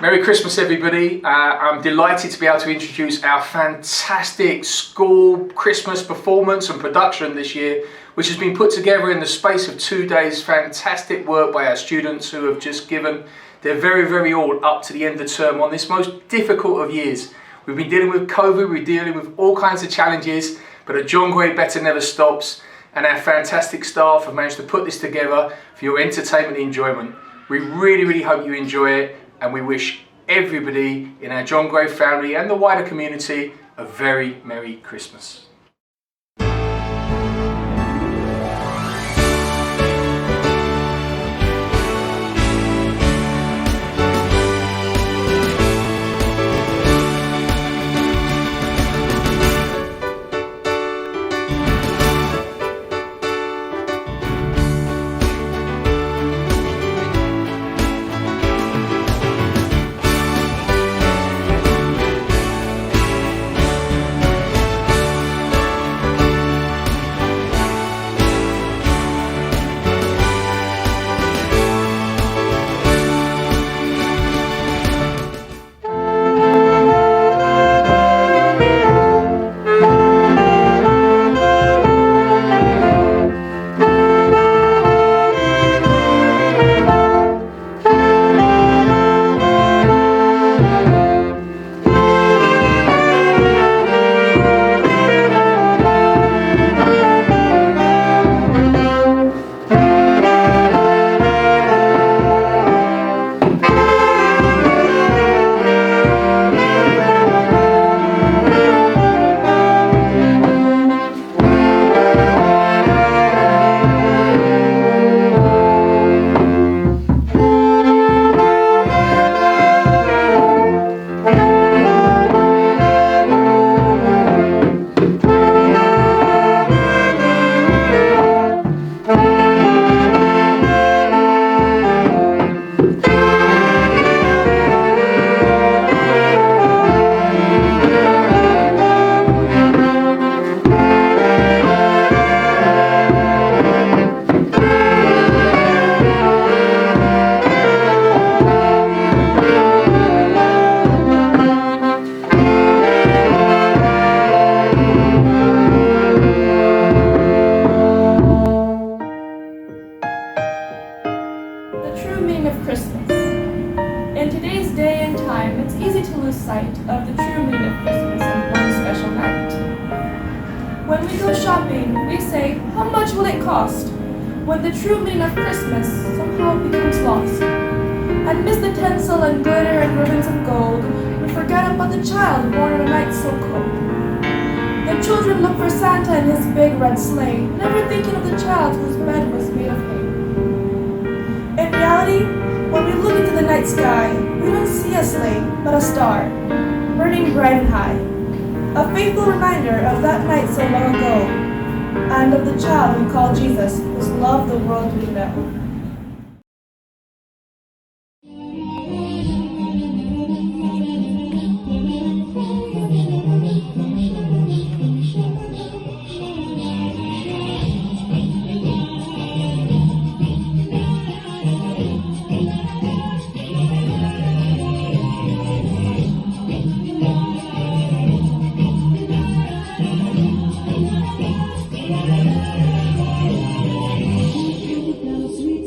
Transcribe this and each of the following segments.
Merry Christmas, everybody. I'm delighted to be able to introduce our fantastic school Christmas performance and production this year, which has been put together in the space of 2 days. Fantastic work by our students who have just given their very all up to the end of the term on this most difficult of years. We've been dealing with COVID, we're dealing with all kinds of challenges, but at John Gray, better never stops, and our fantastic staff have managed to put this together for your entertainment and enjoyment. We really hope you enjoy it, and we wish everybody in our John Gray family and the wider community a very Merry Christmas. Christmas. In today's day and time, it's easy to lose sight of the true meaning of Christmas and one special night. When we go shopping, we say, how much will it cost? When the true meaning of Christmas somehow becomes lost. And miss the tinsel and glitter and ribbons of gold, we forget about the child born on a night so cold. The children look for Santa in his big red sleigh, never thinking of the child whose bed was made of hay. In reality, when we look into the night sky, we don't see a sleigh, but a star, burning bright and high. A faithful reminder of that night so long ago, and of the child we call Jesus, whose love the world we know. Sweet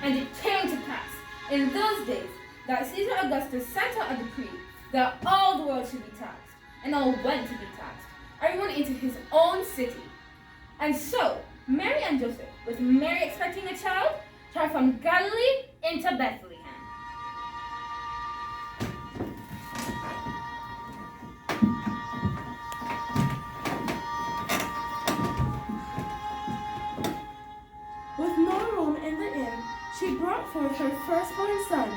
And it came to pass in those days that Caesar Augustus sent out a decree that all the world should be taxed, and all went to be taxed, everyone into his own city. And so Mary and Joseph, with Mary expecting a child, traveled from Galilee into Bethlehem. With no room in the inn, she brought forth her firstborn son,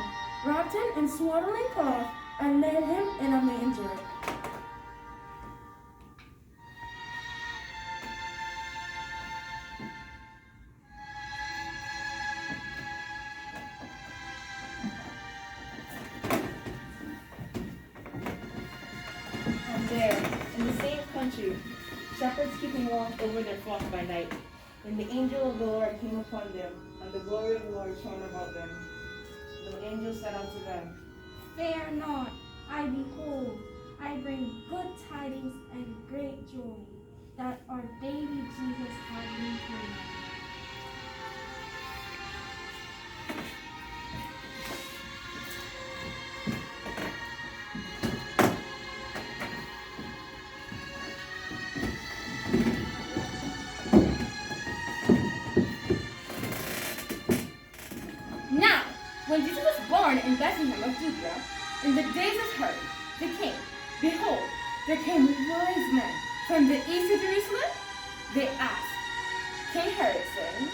wrapped him in swaddling cloth, and laid him in a manger. And there, in the same country, shepherds keeping watch over their flock by night. And the angel of the Lord came upon them, and the glory of the Lord shone about them. The angel said unto them, Fear not, I behold, I bring good tidings and great joy, that our baby Jesus has been born. Now, when Jesus was born in Bethlehem of Judea, in the days of Herod the king, behold, there came wise men from the east of Jerusalem. They asked King Herod, saying,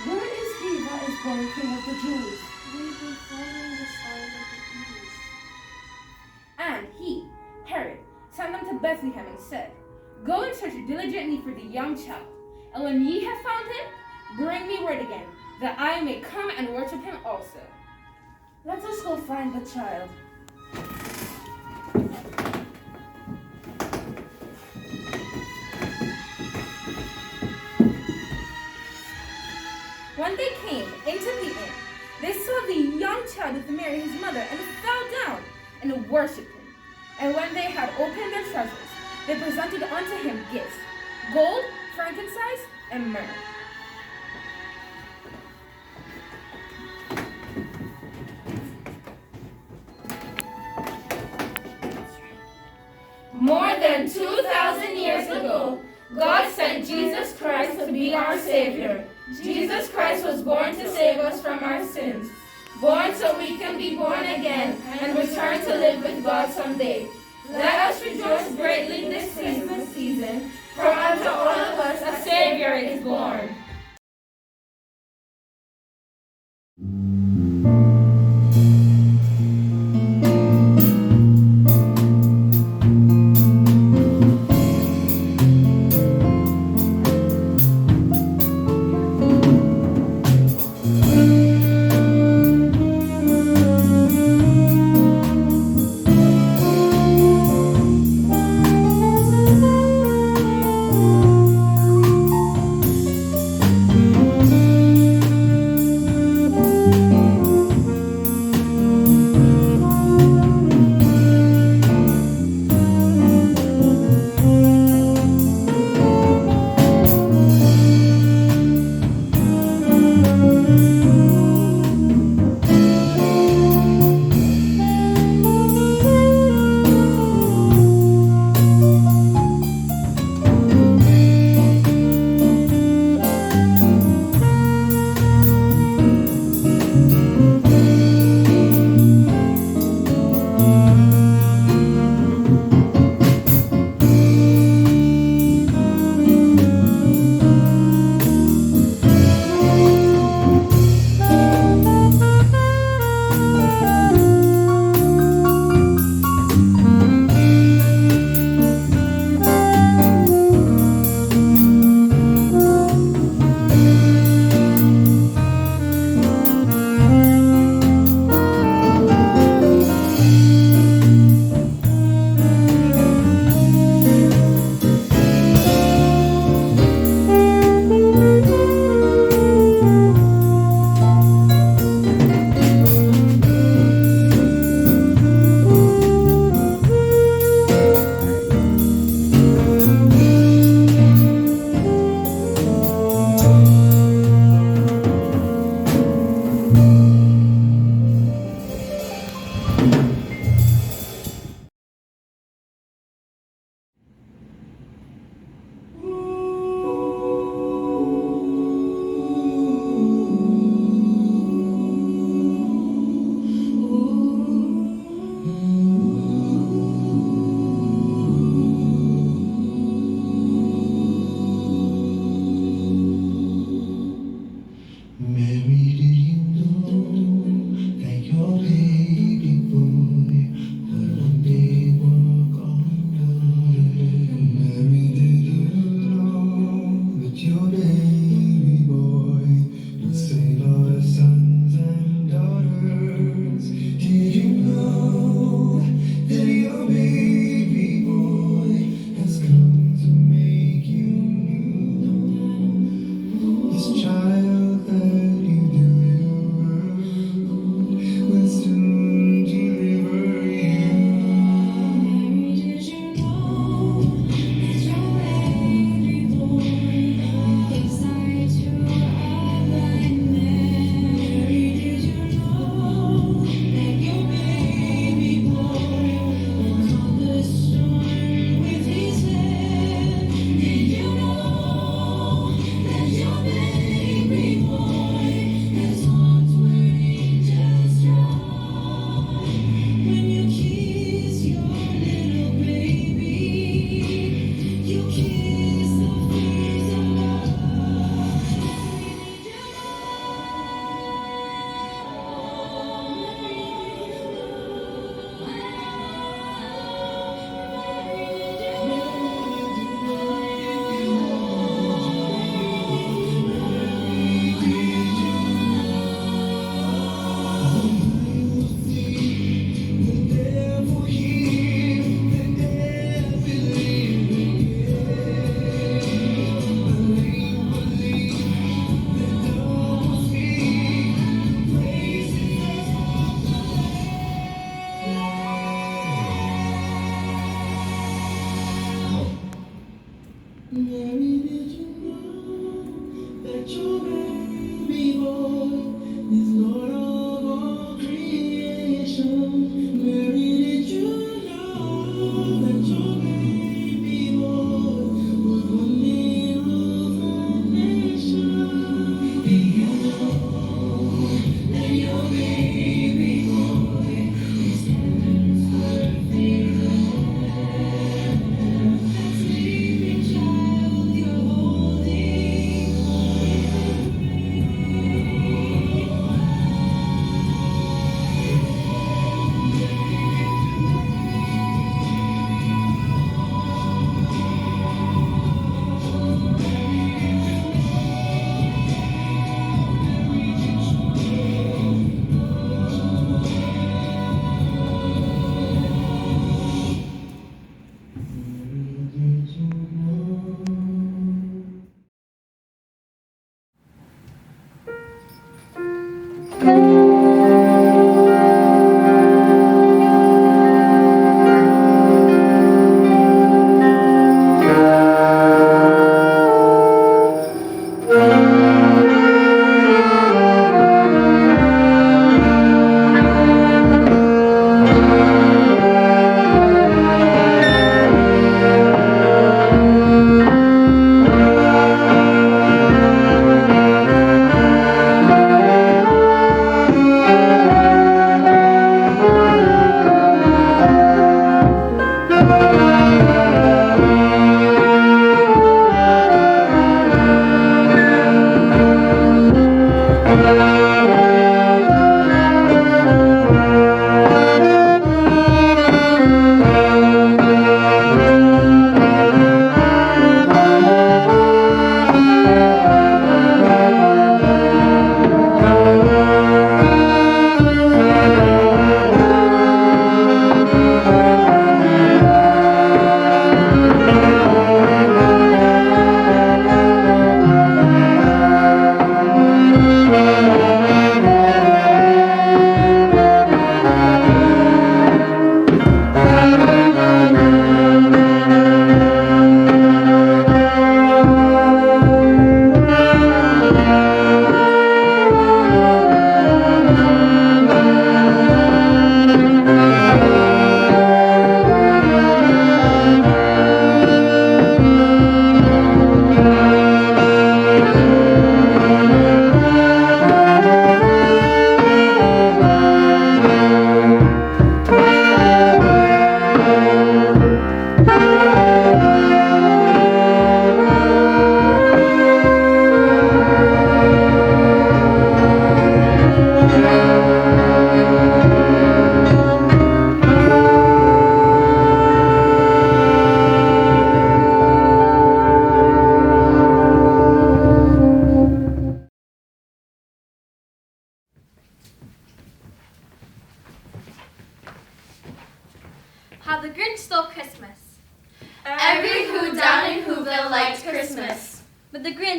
Where is he that is born King of the Jews? We've been following the star of the east. and he, Herod, sent them to Bethlehem and said, Go and search diligently for the young child, and when ye have found him, bring me word again, that I may come and worship him also. Let us go find the child. When they came into the inn, they saw the young child with Mary his mother, and fell down and worshipped him. And when they had opened their treasures, they presented unto him gifts, gold, frankincense, and myrrh. More than 2,000 years ago, God sent Jesus Christ to be our Savior. Jesus Christ was born to save us from our sins. Born so we can be born again and return to live with God someday. Let us rejoice greatly this Christmas season, for unto all of us a Savior is born.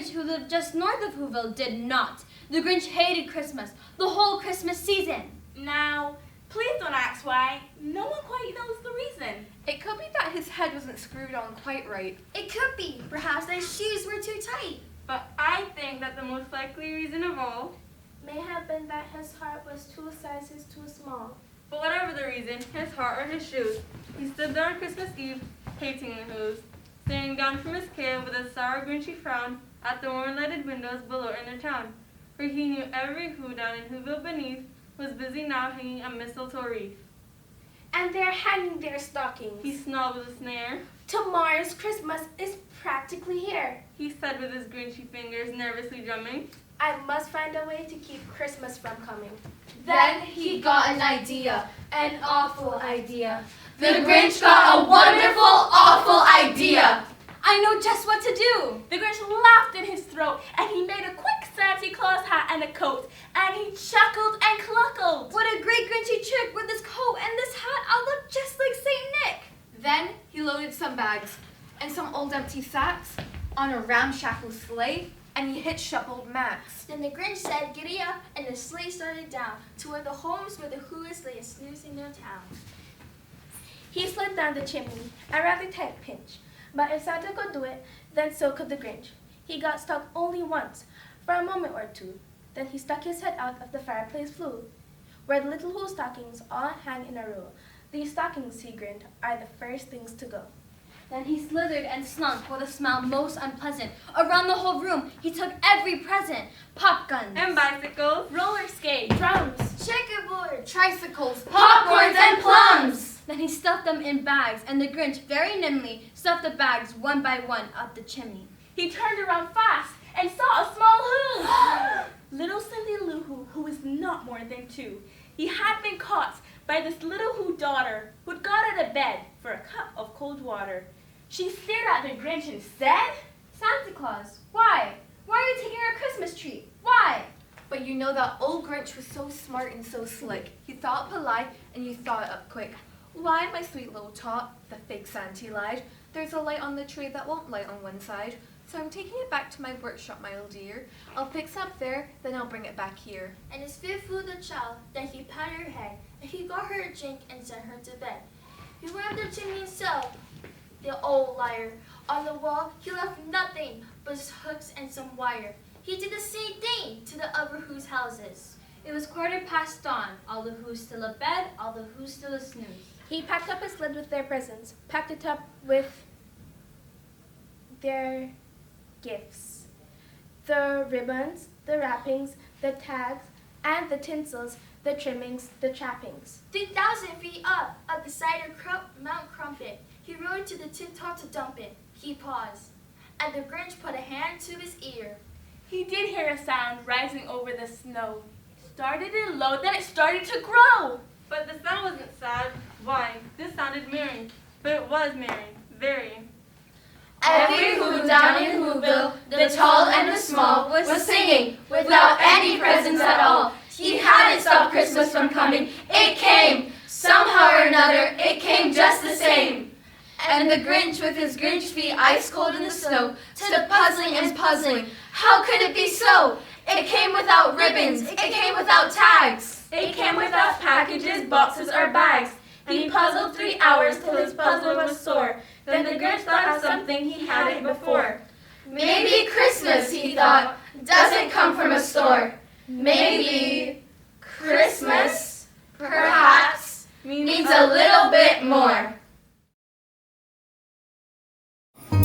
Grinch, who lived just north of Whoville, did not. The Grinch hated Christmas, the whole Christmas season. Now, please don't ask why. No one quite knows the reason. It could be that his head wasn't screwed on quite right. It could be. Perhaps their shoes were too tight. But I think that the most likely reason of all, May have been that his heart was 2 sizes too small. but whatever the reason, his heart or his shoes, he stood there on Christmas Eve, hating the Who's, staring down from his cave with a sour, grinchy frown at the warm-lighted windows below in the town, for he knew every Who down in Whoville beneath was busy now hanging a mistletoe wreath. And they're hanging their stockings. He snarled with a sneer. Tomorrow's Christmas is practically here. He said with his grinchy fingers nervously drumming. I must find a way to keep Christmas from coming. Then he got an idea, an awful idea. The Grinch got a wonderful, awful idea. I know just what to do. The Grinch laughed in his throat, and he made a quick Santa Claus hat and a coat, and he chuckled and cluckled. What a great Grinchy trick! With this coat and this hat, I'll look just like Saint Nick. Then he loaded some bags and some old empty sacks on a ramshackle sleigh, and he hitched up old Max. Then the Grinch said, "Giddy up," and the sleigh started down to where the homes where the Who's lay snooze in their town. He slid down the chimney, a rather tight pinch. But if Santa could do it, then so could the Grinch. He got stuck only once, for a moment or two. Then he stuck his head out of the fireplace flue, where the little Who stockings all hang in a row. These stockings, he grinned, are the first things to go. Then he slithered and slunk with a smell most unpleasant. Around the whole room, he took every present. Pop guns. And bicycles. Roller skates, Drums, checkerboard, Tricycles, popcorns, and plums. Then he stuffed them in bags, and the Grinch very nimbly stuffed the bags one by one up the chimney. He turned around fast and saw a small Who. Little Cindy Lou Who was not more than 2. He had been caught by this little Who daughter who'd got out of bed for a cup of cold water. She stared at the Grinch and said, Santa Claus, why? Why are you taking our Christmas tree? Why? But you know that old Grinch was so smart and so slick. He thought polite and you thought it up quick. Why, my sweet little tot, the fake Santa lied. There's a light on the tree that won't light on one side. So I'm taking it back to my workshop, my little dear. I'll fix up there, then I'll bring it back here. and his fifth flew the child. Then he patted her head, and he got her a drink and sent her to bed. He ran the chimney himself, the old liar. On the wall, he left nothing but hooks and some wire. He did the same thing to the other Who's houses. It was dawn. All the Who's still abed, all the Who's still asnooze. He packed up his sled with their presents, packed it up with their gifts. The ribbons, the wrappings, the tags, and the tinsels, the trimmings, the trappings. 3,000 feet up the side of Mount Crumpet, he rode to the tip-top to dump it. He paused, and the Grinch put a hand to his ear. he did hear a sound rising over the snow. It started in low, then it started to grow. But the sound wasn't sad. Why? This sounded merry. But it was merry. Very. Every Who down in Whoville, the tall and the small, was singing without any presents at all. He hadn't stopped Christmas from coming. It came. Somehow or another, it came just the same. And the Grinch with his Grinch feet ice cold in the snow stood puzzling and puzzling. How could it be so? It came without ribbons. It came without tags. It came without packages, boxes, or bags. He puzzled 3 hours till his puzzle was sore. Then the Grinch thought of something he hadn't before. Maybe Christmas, he thought, doesn't come from a store. Maybe Christmas, perhaps, means a little bit more. Bye.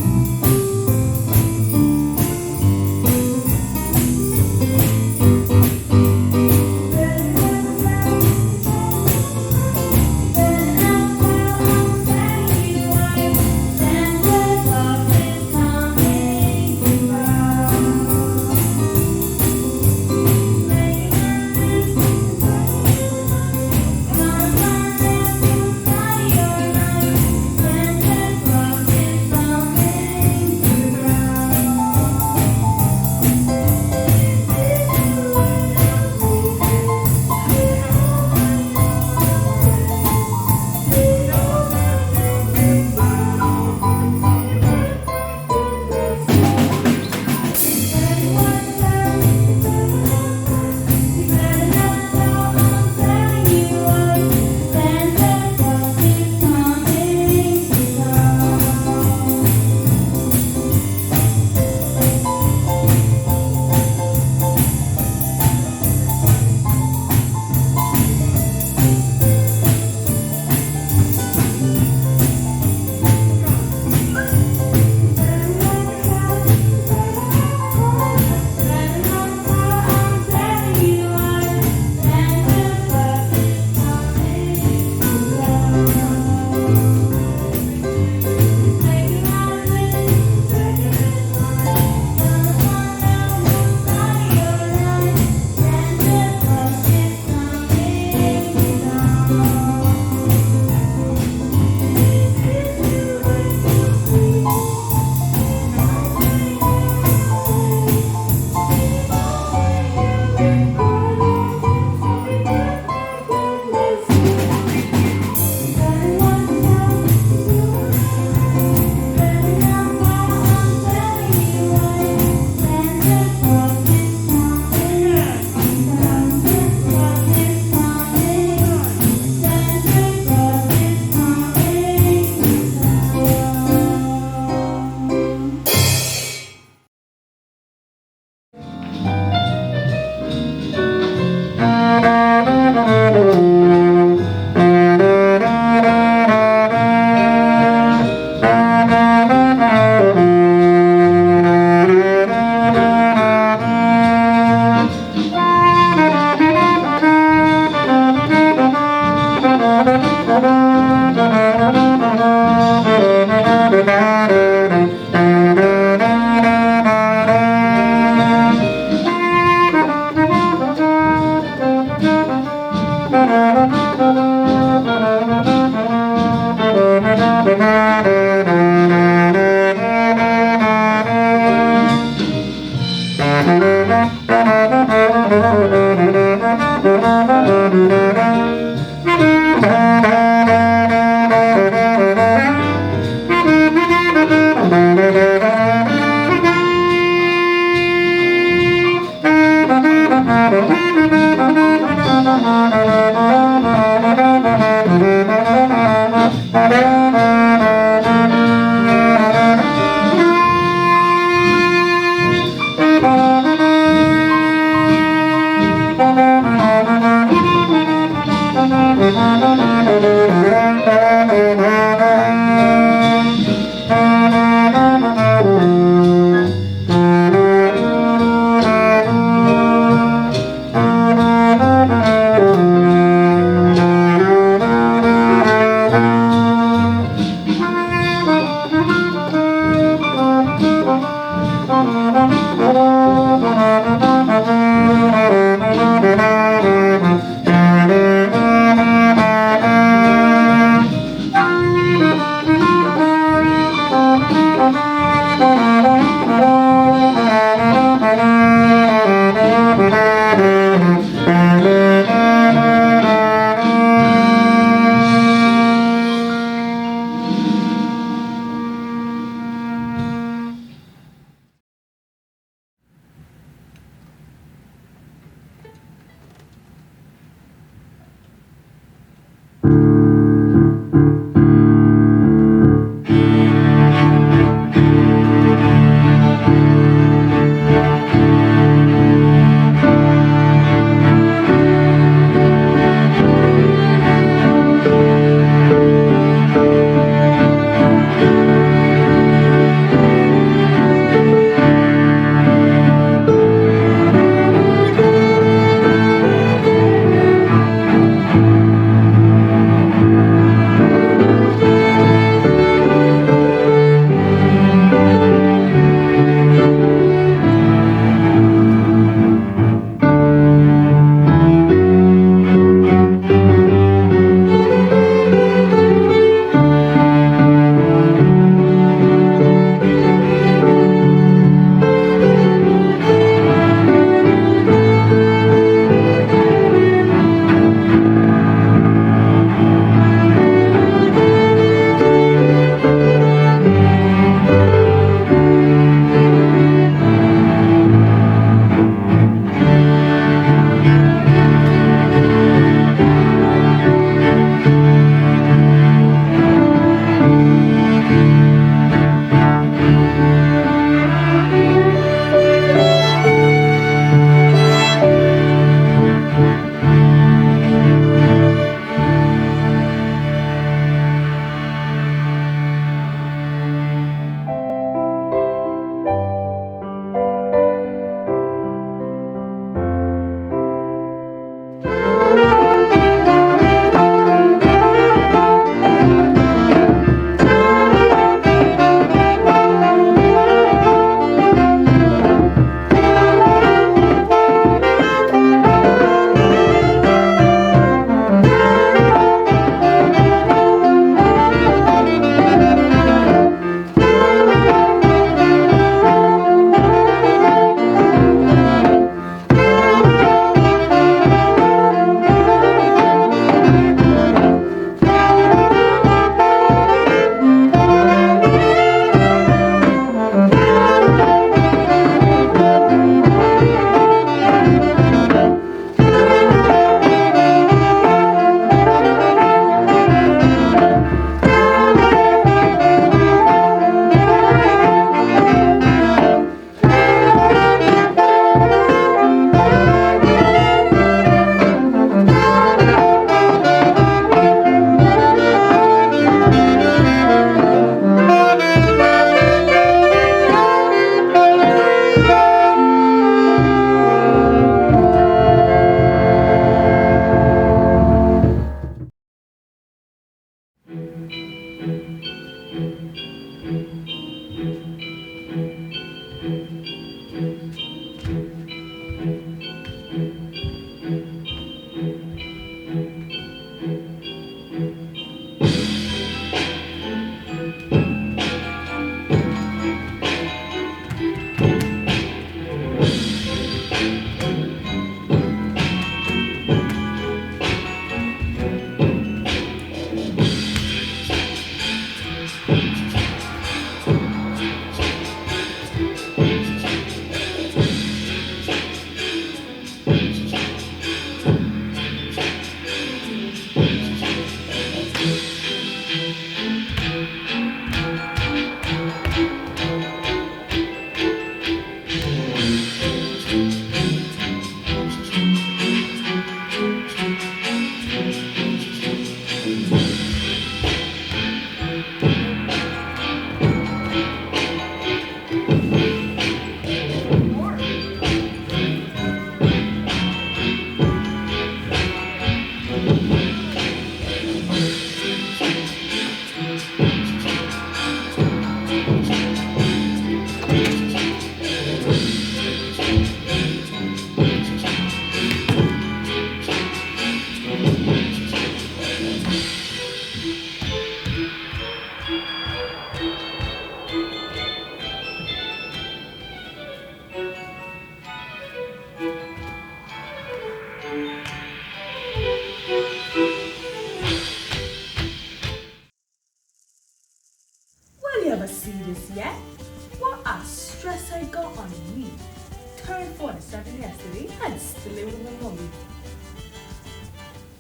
turned 47 yesterday and still living with my mommy.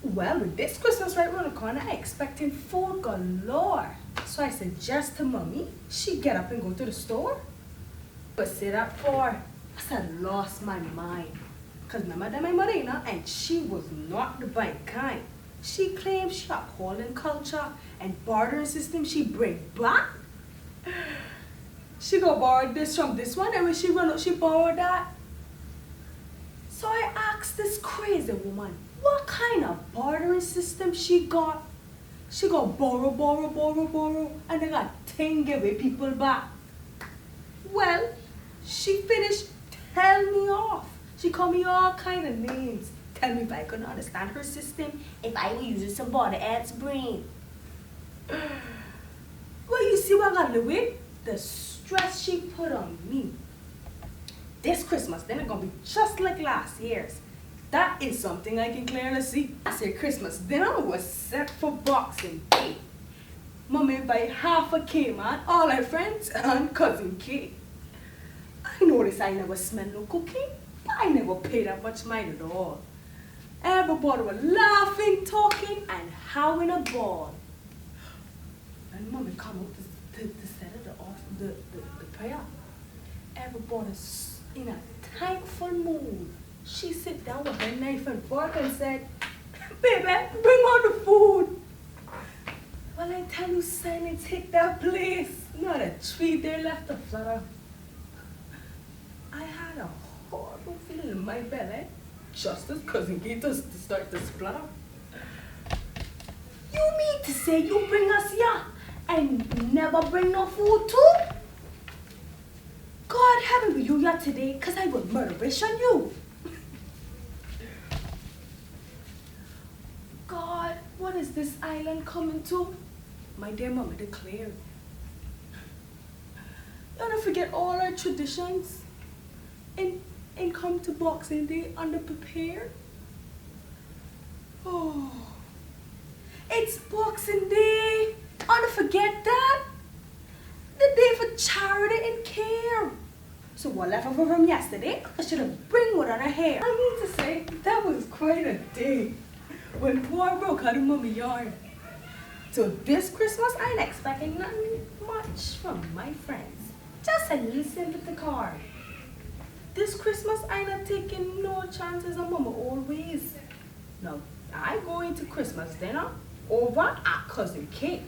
Well, with this Christmas right around the corner, I expecting food galore. So I suggest to mommy, she get up and go to the store. But sit up for, I said, lost my mind. Because remember that my mother, you know, and she was not the bad kind. She claimed she upholding culture and bartering system she bring back. She go borrow this from this one, and when she run out, she borrowed that. So I asked this crazy woman, what kind of bartering system she got? She got borrow, and they got 10 give away people back. Well, she finished, tell me off. She called me all kind of names. Tell me if I couldn't understand her system, if I were using some body else brain. Well, you see what I got to with? The stress she put on me. This Christmas, then it's gonna be just like last year's. That is something I can clearly see. Last year Christmas dinner was set for Boxing Day. Mommy invited half a K man, all her friends, and cousin K. I noticed I never smelled no cooking, but I never paid that much mind at all. Everybody was laughing, talking, and having a ball. And Mommy come out to set it off the prayer. Everybody's in a thankful mood. She sit down with her knife and fork and said, baby, bring on the food. Well, I tell you, silence hit that place. Not a tree there left to flutter. I had a horrible feeling in my belly, just as Cousin Kate to start to splutter. You mean to say you bring us here and never bring no food too? God heaven with you here today, because I will murderish on you. God, what is this island coming to? My dear mama declared. Don't forget all our traditions and come to Boxing Day underprepared. Oh, it's Boxing Day. Don't forget that. The day for charity and care. So what left over from yesterday, I should have bring one on her hair. I mean to say, that was quite a day when poor broke out of mommy yard. So this Christmas, I ain't expecting nothing much from my friends. Just a little sympathy card. This Christmas, I not taking no chances on mama always. No, I going to Christmas dinner over at Cousin Kate.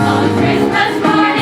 On Christmas morning.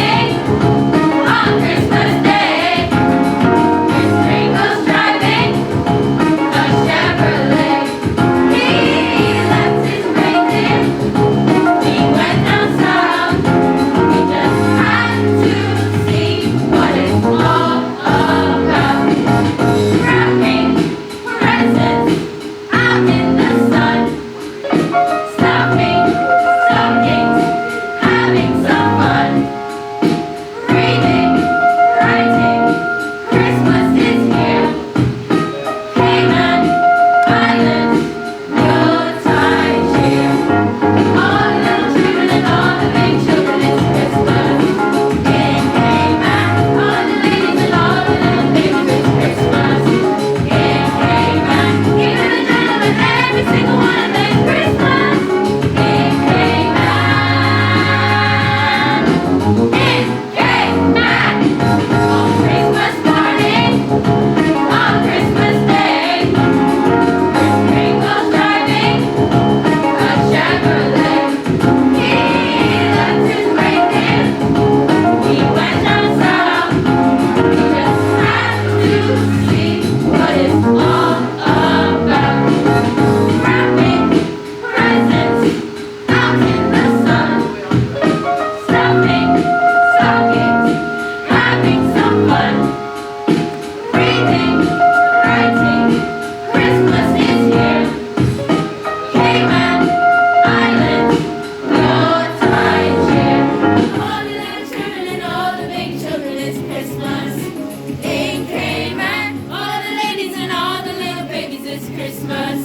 it's Christmas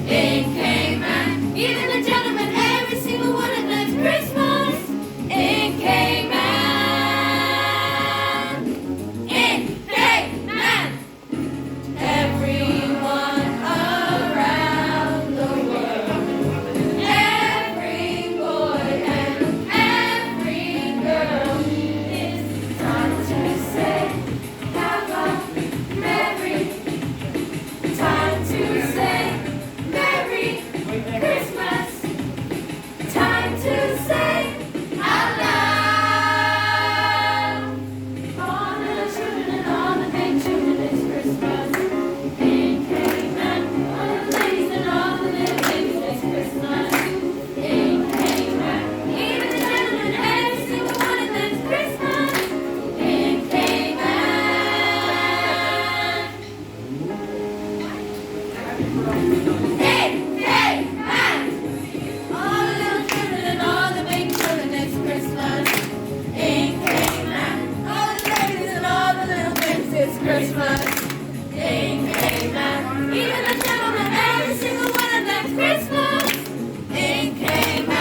in Cayman. Even the gentlemen, every single one of them's Christmas in Cayman. In Cayman. Everyone around the world, every boy and every girl, it's time to say have a merry, time to say Merry Christmas, time to say out loud. All the children and all the big children, it's Christmas in Cayman. All the ladies and all the little babies, it's Christmas in Cayman. Even the gentlemen, every single one of them's Christmas in Cayman. In Cayman. All the little children and all the big children, it's Christmas in Cayman. All the ladies and all the little babies, it's Christmas in Cayman. Even the gentlemen, every single one of them's Christmas in Cayman.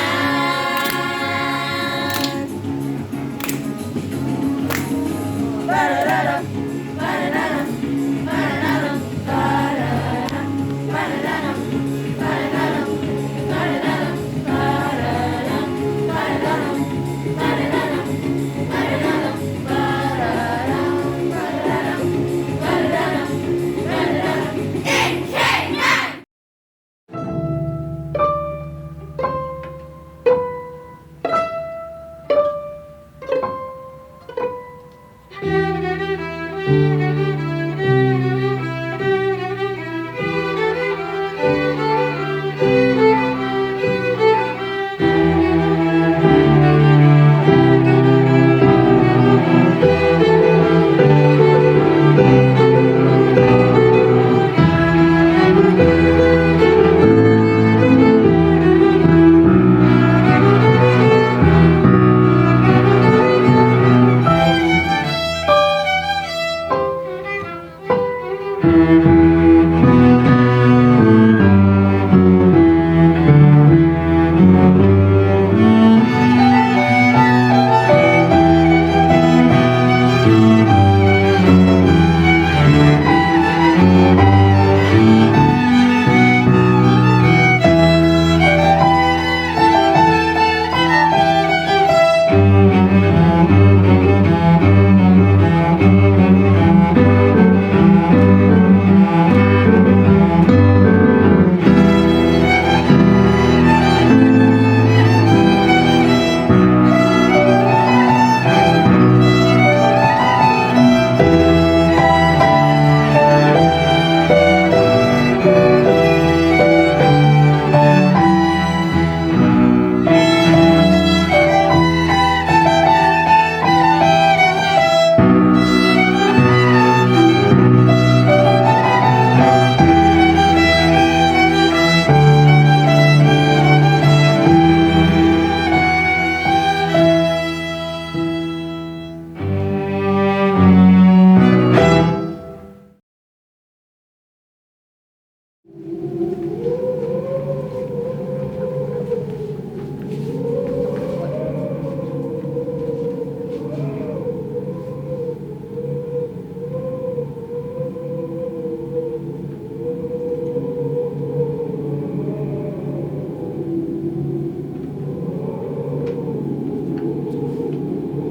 Ba-da-da-da, ba-da-da-da, ba-da-da-da, ba-da-da-da, ba-da-da-da, ba-da-da-da, ba-da-da-da, ba-da-da-da, ba-da-da-da, ba-da-da-da, ba-da-da-da, ba-da-da-da, ba-da-da-da, ba-da-da-da, in Cayman.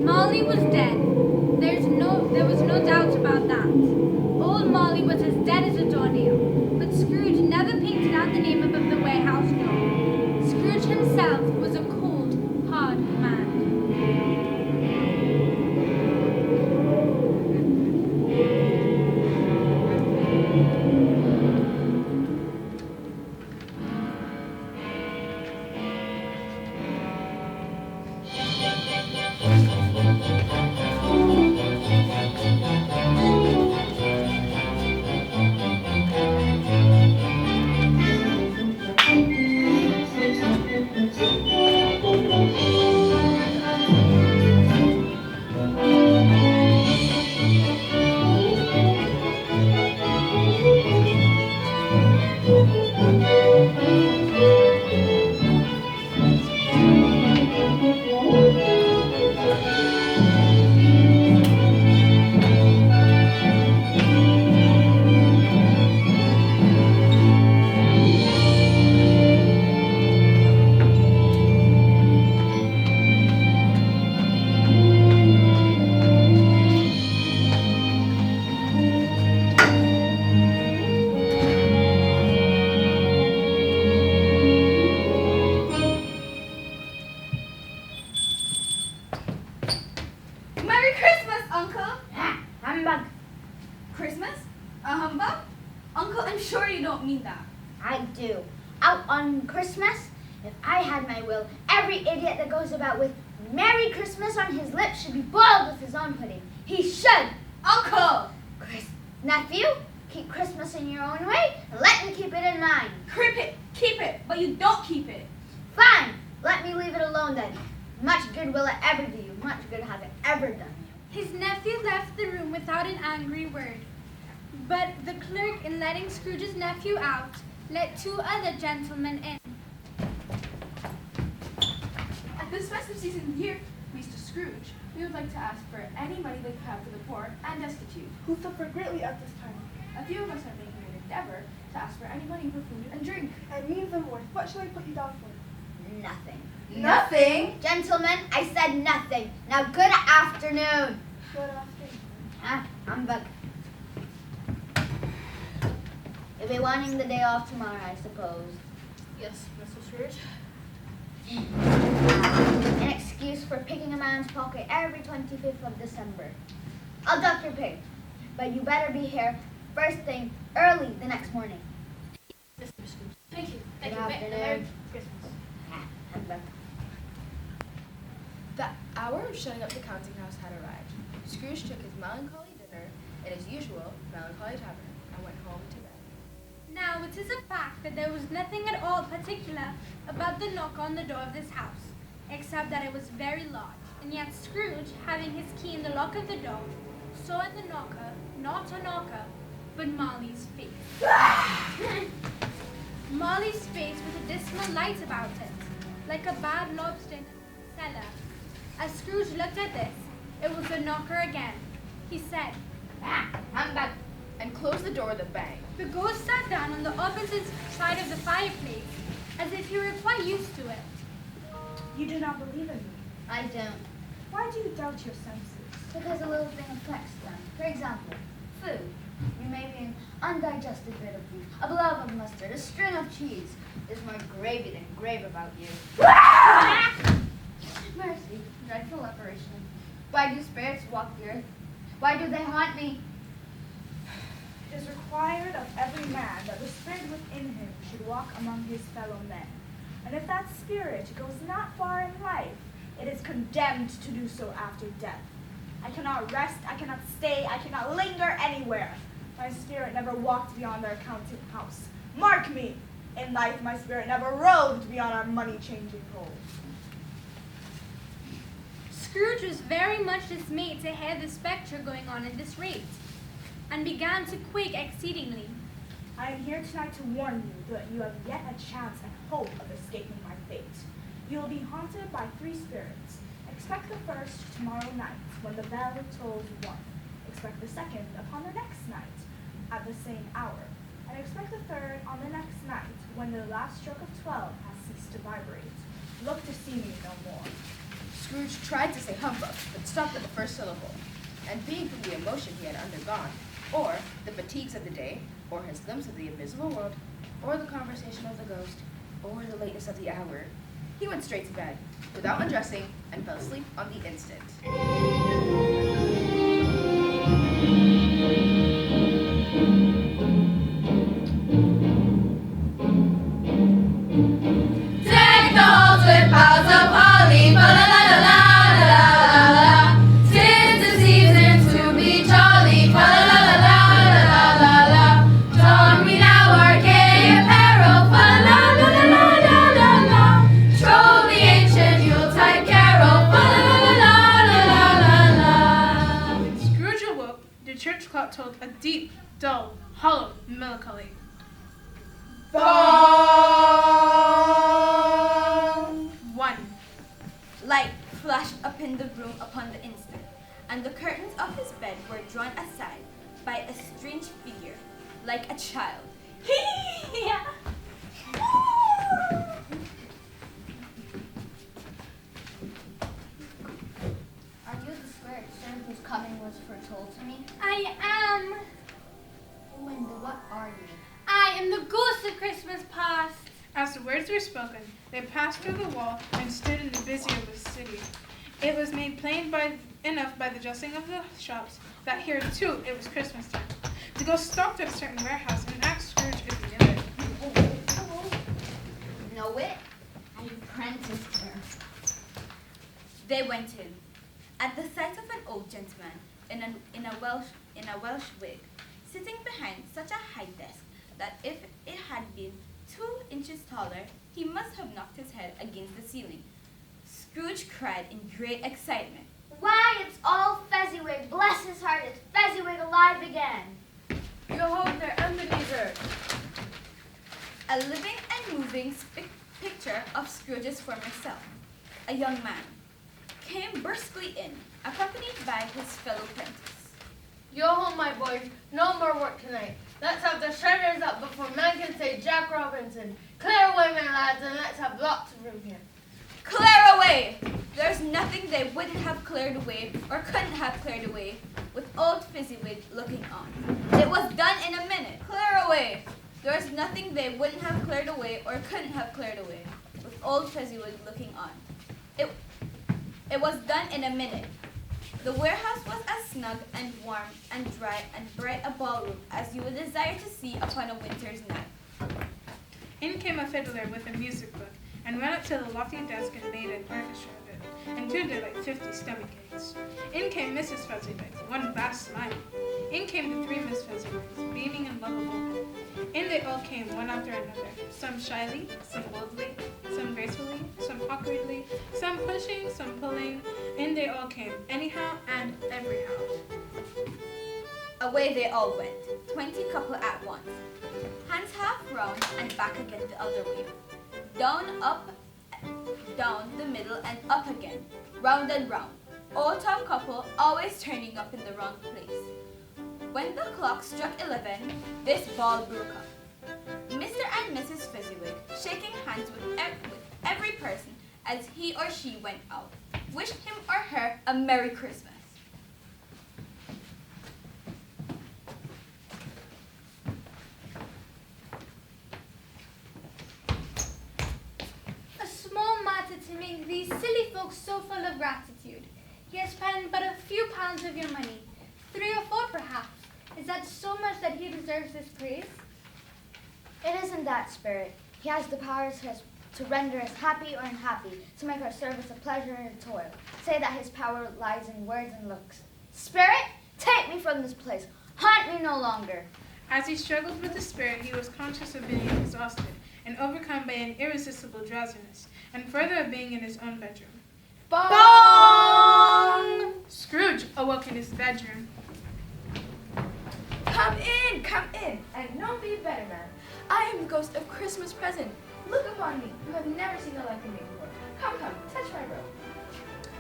Molly was dead. There was no doubt about that. Old Molly was as dead as a doornail, but Scrooge never painted out the name above the warehouse door. Scrooge himself don't mean that. I do. Out on Christmas, if I had my will, every idiot that goes about with Merry Christmas on his lips should be boiled with his own pudding. He should. Uncle! Nephew, keep Christmas in your own way and let me keep it in mine. Keep it, but you don't keep it. Fine. Let me leave it alone then. Much good will it ever do you. Much good has it ever done you. His nephew left the room without an angry word. But the clerk, in letting Scrooge's nephew out, let 2 other gentlemen in. At this festive season here, Mr. Scrooge, we would like to ask for any money that you have for the poor and destitute, who suffer greatly at this time. A few of us are making an endeavor to ask for any money for food and drink. And me them worth. What shall I put you down for? Nothing. Nothing? Gentlemen, I said nothing. Now good afternoon. Good afternoon. Humbug. You'll be wanting the day off tomorrow, I suppose. Yes, Mr. Scrooge. An excuse for picking a man's pocket every 25th of December. I'll duck your pig, but you better be here first thing early the next morning. Mr. Scrooge. Thank you. Good Merry afternoon. Christmas. Humbug. The hour of shutting up the counting house had arrived. Scrooge took his melancholy dinner in his usual melancholy tavern and went home to bed. Now, it is a fact that there was nothing at all particular about the knock on the door of this house, except that it was very large, and yet Scrooge, having his key in the lock of the door, saw in the knocker not a knocker, but Molly's face. Molly's face with a dismal light about it, like a bad lobster in a cellar. As Scrooge looked at this, it was the knocker again. He said, Humbug. And closed the door with a bang. the ghost sat down on the opposite side of the fireplace, as if he were quite used to it. You do not believe in me. I don't. Why do you doubt your senses? Because a little thing affects them. For example, food. You may be an undigested bit of beef, a blob of mustard, a string of cheese. There's more gravy than grave about you. Mercy, dreadful apparition. Why do spirits walk the earth? Why do they haunt me? It is required of every man that the spirit within him should walk among his fellow men. And if that spirit goes not far in life, it is condemned to do so after death. I cannot rest, I cannot stay, I cannot linger anywhere. My spirit never walked beyond our counting house. Mark me! In life, my spirit never roved beyond our money-changing hole. Scrooge was very much dismayed to hear the spectre going on at this rate, and began to quake exceedingly. I am here tonight to warn you that you have yet a chance and hope of escaping my fate. You will be haunted by 3 spirits. Expect the first tomorrow night when the bell tolls 1. Expect the second upon the next night at the same hour. And expect the third on the next night when the last stroke of 12 has ceased to vibrate. Look to see me no more. Scrooge tried to say humbug, but stopped at the first syllable. And being from the emotion he had undergone, or the fatigues of the day, or his glimpse of the invisible world, or the conversation of the ghost, or the lateness of the hour, he went straight to bed, without undressing, and fell asleep on the instant. Deck the halls with boughs of holly, fa la la la la la la la. 'Tis the season to be jolly, fa la la la la la la la. Don we now our gay apparel, fa la la la la la la la. Troll the ancient Yuletide carol, fa la la la la la la la. When Scrooge awoke, the church clock told a deep, dull, hollow melancholy. One. Light flashed up in the room upon the instant, and the curtains of his bed were drawn aside by a strange figure, like a child. Are you the spirit, sir, whose coming was foretold to me? I am. Who and what are you? I am the ghost of Christmas past. As the words were spoken, they passed through the wall and stood in the busy of the city. It was made plain enough by the jostling of the shops that here too it was Christmas time. The ghost stopped at a certain warehouse and asked Scrooge if he knew it. went in there. They went in. At the sight of an old gentleman in a Welsh wig, sitting behind such a high desk that if it had been 2 inches taller, he must have knocked his head against the ceiling, Scrooge cried in great excitement. Why, it's all Fezziwig. Bless his heart, it's Fezziwig alive again. Behold there, Ebenezer. A living and moving picture of Scrooge's former self, a young man, came briskly in, accompanied by his fellow prentice. Yo home, my boys. No more work tonight. Let's have the shutters up before man can say Jack Robinson. Clear away, my lads, and let's have lots of room here. Clear away! There's nothing they wouldn't have cleared away or couldn't have cleared away with old Fezziwig looking on. It was done in a minute. Clear away! There's nothing they wouldn't have cleared away or couldn't have cleared away with old Fezziwig looking on. It was done in a minute. The warehouse was as snug and warm and dry and bright a ballroom as you would desire to see upon a winter's night. In came a fiddler with a music book, and went up to the lofty desk and made an orchestra of it, and tuned it like 50 stomach aches. In came Mrs. Fezziwig, one vast smile. In came the 3 Miss Fezziwigs, beaming and lovable. In they all came, one after another, some shyly, some boldly, some gracefully, some awkwardly, some pushing, some pulling. In they all came, anyhow and everyhow. Away they all went, 20 couple at once, hands half round and back again the other way, down, up, down the middle and up again, round and round, all top couple always turning up in the wrong place. When the clock struck 11, this ball broke up. Mr. and Mrs. Fezziwig, shaking hands with every person as he or she went out, wished him or her a Merry Christmas. A small matter to make these silly folks so full of gratitude. He has spent but a few pounds of your money, 3 or 4 perhaps. Is that so much that he deserves this praise? It isn't that, Spirit. He has the power to render us happy or unhappy, to make our service a pleasure or a toil. Say that his power lies in words and looks. Spirit, take me from this place. Haunt me no longer. As he struggled with the spirit, he was conscious of being exhausted and overcome by an irresistible drowsiness, and further of being in his own bedroom. Bong! Scrooge awoke in his bedroom. Come in, and no be better, man. I am the ghost of Christmas present. Look upon me. You have never seen the like of me before. Come, touch my robe.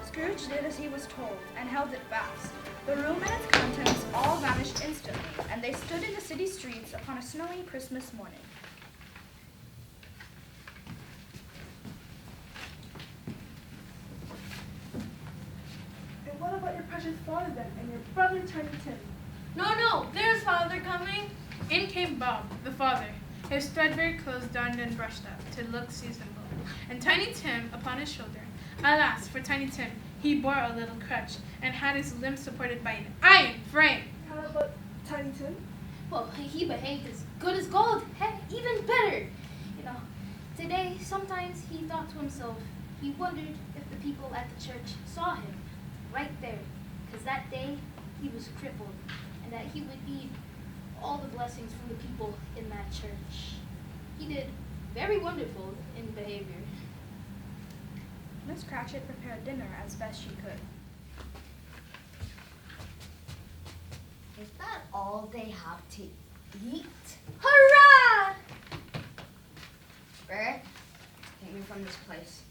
Scrooge did as he was told and held it fast. The room and its contents all vanished instantly, and they stood in the city streets upon a snowy Christmas morning. And what about your precious father then, and your brother Tiny Tim? No, there's Father coming. In came Bob, the father, his threadbare clothes donned and brushed up to look seasonable, and Tiny Tim upon his shoulder. Alas, for Tiny Tim, he bore a little crutch, and had his limbs supported by an iron frame. How about Tiny Tim? Well, he behaved as good as gold. Heck, even better. You know, today, sometimes he thought to himself, he wondered if the people at the church saw him right there. Because that day, he was crippled, and that he would need all the blessings from the people in that church. He did very wonderful in behavior. Miss Cratchit prepared dinner as best she could. Is that all they have to eat? Hurrah! Spirit, take me from this place.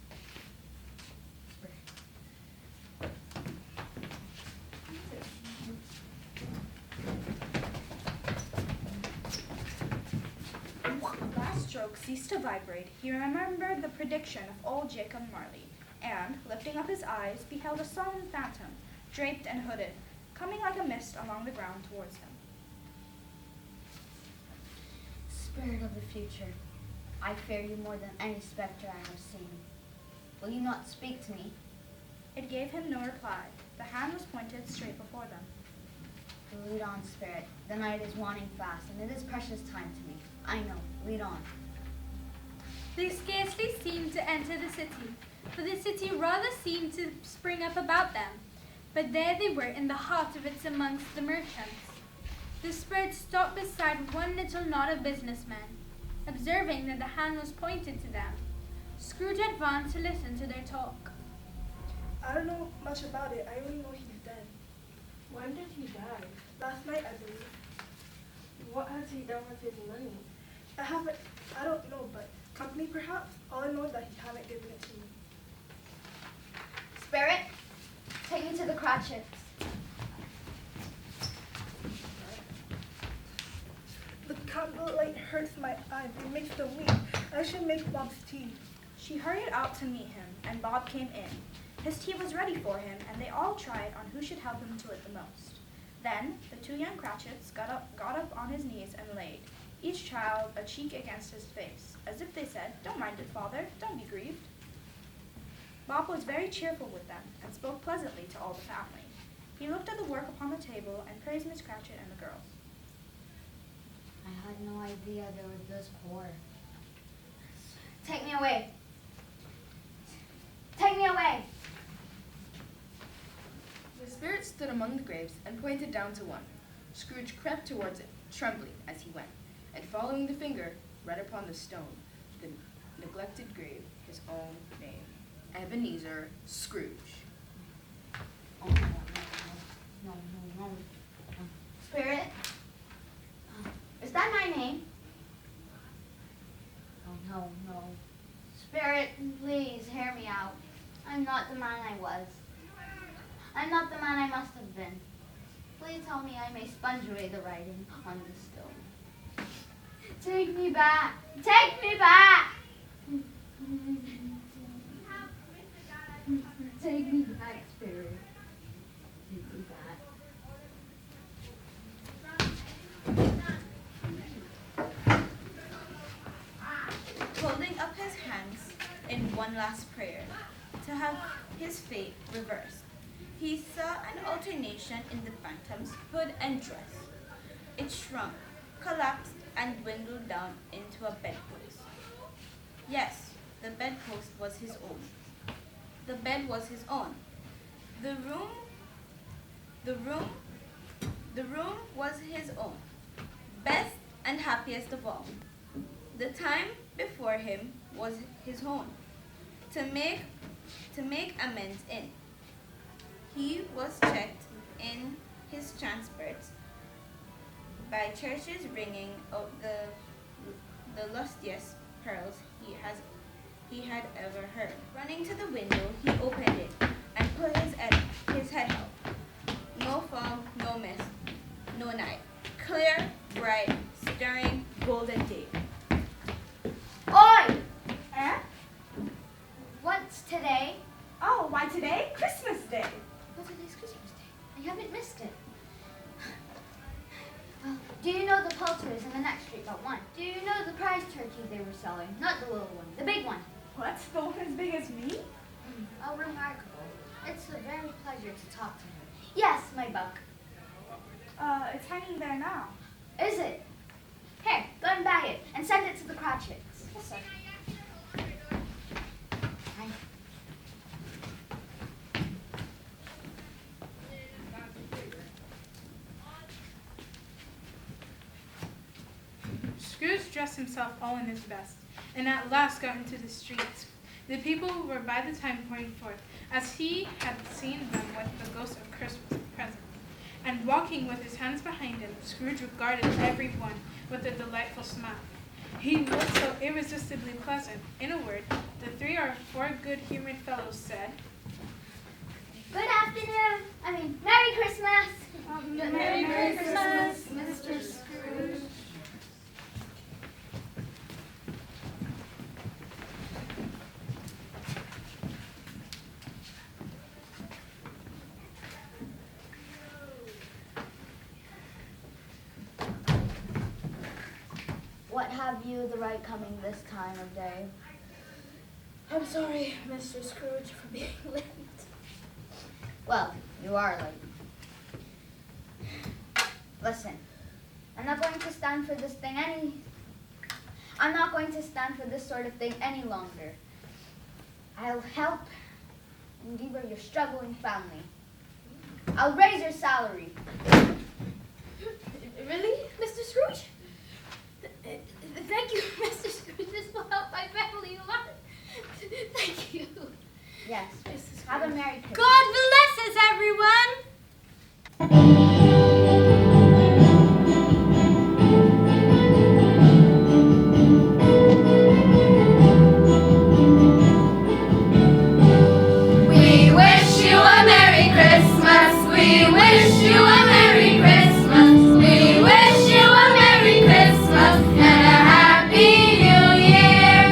The last stroke ceased to vibrate. He remembered the prediction of old Jacob Marley, and, lifting up his eyes, beheld a solemn phantom, draped and hooded, coming like a mist along the ground towards him. Spirit of the future, I fear you more than any specter I have seen. Will you not speak to me? It gave him no reply. The hand was pointed straight before them. Lead on, Spirit. The night is waning fast, and it is precious time to me. I know. Lead on. They scarcely seemed to enter the city, for the city rather seemed to spring up about them. But there they were in the heart of it amongst the merchants. The spirit stopped beside one little knot of businessmen. Observing that the hand was pointed to them, Scrooge advanced to listen to their talk. I don't know much about it. I only know he's dead. When did he die? Last night, I believe. What has he done with his money? I don't know, but company perhaps? All I know is that he haven't given it to me. Spirit, take me to the Cratchits. The candlelight hurts my eyes. It makes them weak. I should make Bob's tea. She hurried out to meet him, and Bob came in. His tea was ready for him, and they all tried on who should help him to it the most. Then the two young Cratchits got up on his knees and laid, each child a cheek against his face, as if they said, "Don't mind it, father, don't be grieved." Bob was very cheerful with them, and spoke pleasantly to all the family. He looked at the work upon the table, and praised Miss Cratchit and the girls. I had no idea they were this poor. Take me away. Take me away. The spirit stood among the graves and pointed down to one. Scrooge crept towards it, trembling as he went, and following the finger, read upon the stone, the neglected grave, his own name, Ebenezer Scrooge. Oh, no. Spirit, is that my name? Oh, no. Spirit, please hear me out. I'm not the man I was. I'm not the man I must have been. Please tell me I may sponge away the writing on the stone. Take me back. Take me back. Take me back, Spirit. Take me back. Holding up his hands in one last prayer to have his fate reversed, he saw an alternation in the phantom's hood and dress. It shrunk, collapsed, and dwindled down into a bedpost. Yes, the bedpost was his own. The bed was his own. The room was his own, best and happiest of all. The time before him was his own, to make amends in. He was checked in his transports by churches ringing out the lustiest pearls he had ever heard. Running to the window, he opened it and put his head out. No fog, no mist, no night. Clear, bright, stirring, golden day. Oi! What's today? Oh, why today? Christmas Day. Well, today's Christmas Day. I haven't missed it. Do you know the poulterers in the next street but one? Do you know the prize turkey they were selling? Not the little one, the big one. What? The one as big as me? Oh, remarkable. It's a very pleasure to talk to her. Yes, my buck. It's hanging there now. Is it? Here, go and bag it and send it to the Cratchits. Yes, sir. Scrooge dressed himself all in his best, and at last got into the streets. The people were by the time pouring forth, as he had seen them with the ghost of Christmas present. And walking with his hands behind him, Scrooge regarded every one with a delightful smile. He looked so irresistibly pleasant. In a word, the 3 or 4 good-humored fellows said, Good afternoon. Merry Christmas. Merry Christmas, Mr. Scrooge. What have you the right coming this time of day? I'm sorry, Mr. Scrooge, for being late. Well, you are late. Listen, I'm not going to stand for this thing I'm not going to stand for this sort of thing any longer. I'll help you or your struggling family. I'll raise your salary. Really, Mr. Scrooge? Thank you, Mr. Scrooge. This will help my family a lot. Thank you. Yes. Have a Merry Christmas. God bless us, everyone! We wish you a Merry Christmas. We wish you a Merry Christmas. We wish you a Merry Christmas and a Happy New Year.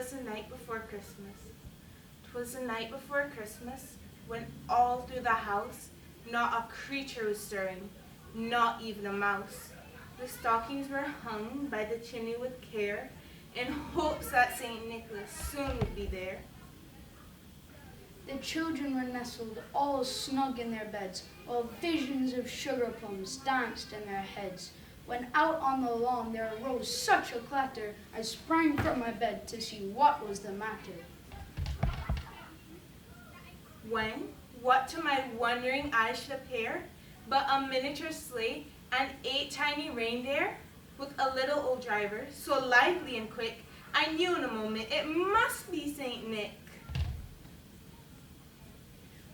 'Twas the night before Christmas. 'Twas the night before Christmas, when all through the house not a creature was stirring, not even a mouse. The stockings were hung by the chimney with care, in hopes that St. Nicholas soon would be there. The children were nestled all snug in their beds, while visions of sugar plums danced in their heads. When out on the lawn there arose such a clatter, I sprang from my bed to see what was the matter. When, what to my wondering eyes should appear, but a miniature sleigh and 8 tiny reindeer, with a little old driver, so lively and quick, I knew in a moment it must be St. Nick.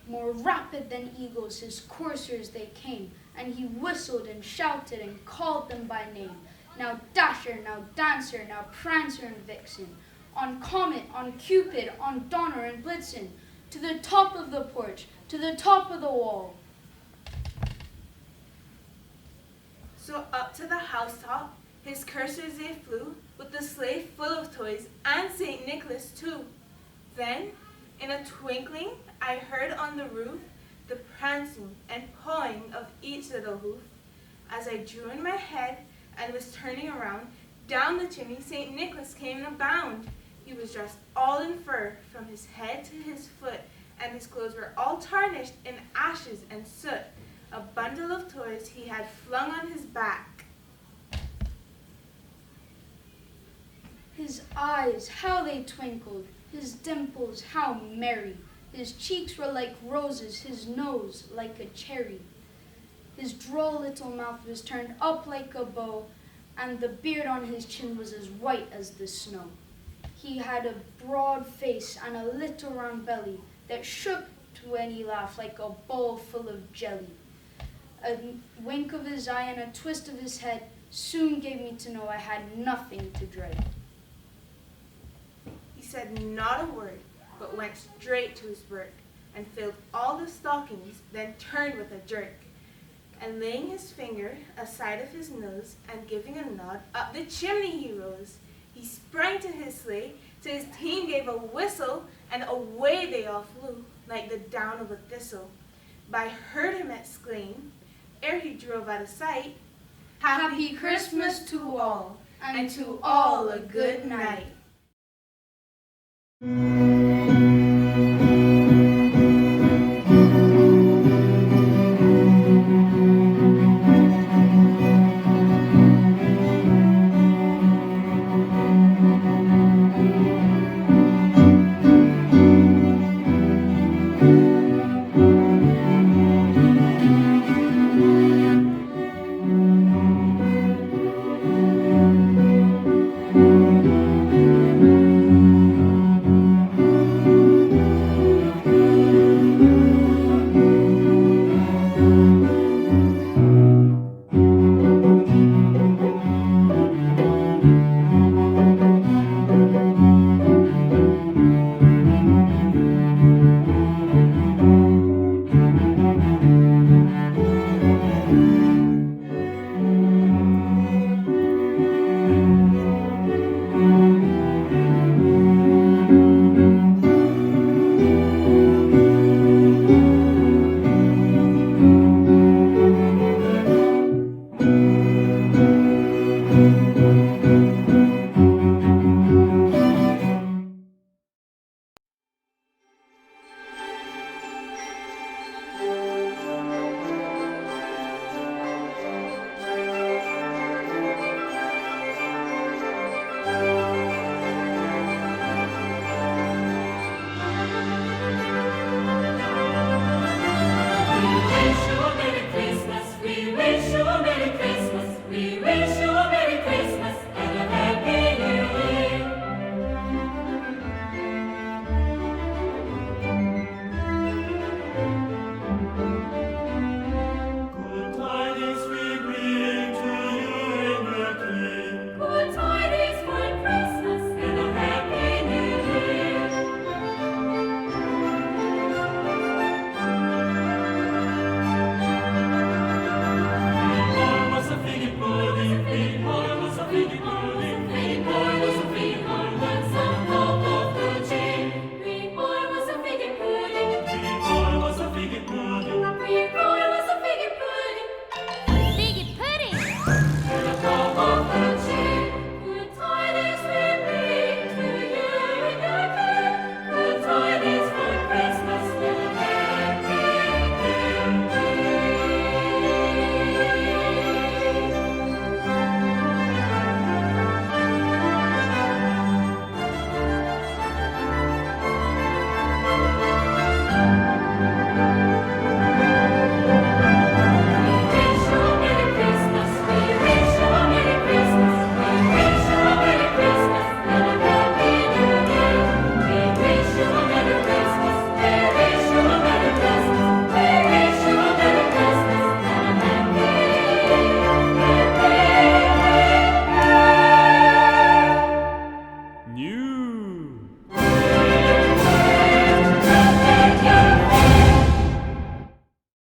More rapid than eagles his coursers they came, and he whistled and shouted and called them by name. Now Dasher, now Dancer, now Prancer and Vixen, on Comet, on Cupid, on Donner and Blitzen, to the top of the porch, to the top of the wall. So up to the housetop, his coursers they flew, with the sleigh full of toys, and St. Nicholas too. Then, in a twinkling, I heard on the roof the prancing and pawing of each little hoof. As I drew in my head and was turning around, down the chimney St. Nicholas came in a bound. He was dressed all in fur from his head to his foot, and his clothes were all tarnished in ashes and soot. A bundle of toys he had flung on his back. His eyes, how they twinkled, his dimples, how merry. His cheeks were like roses, his nose like a cherry. His droll little mouth was turned up like a bow, and the beard on his chin was as white as the snow. He had a broad face and a little round belly that shook when he laughed like a bowl full of jelly. A wink of his eye and a twist of his head soon gave me to know I had nothing to dread. He said not a word, but went straight to his work, and filled all the stockings, then turned with a jerk. And laying his finger aside of his nose, and giving a nod, up the chimney he rose. He sprang to his sleigh, till his team gave a whistle, and away they all flew, like the down of a thistle. But I heard him exclaim, ere he drove out of sight, Happy Christmas to all, and to all a good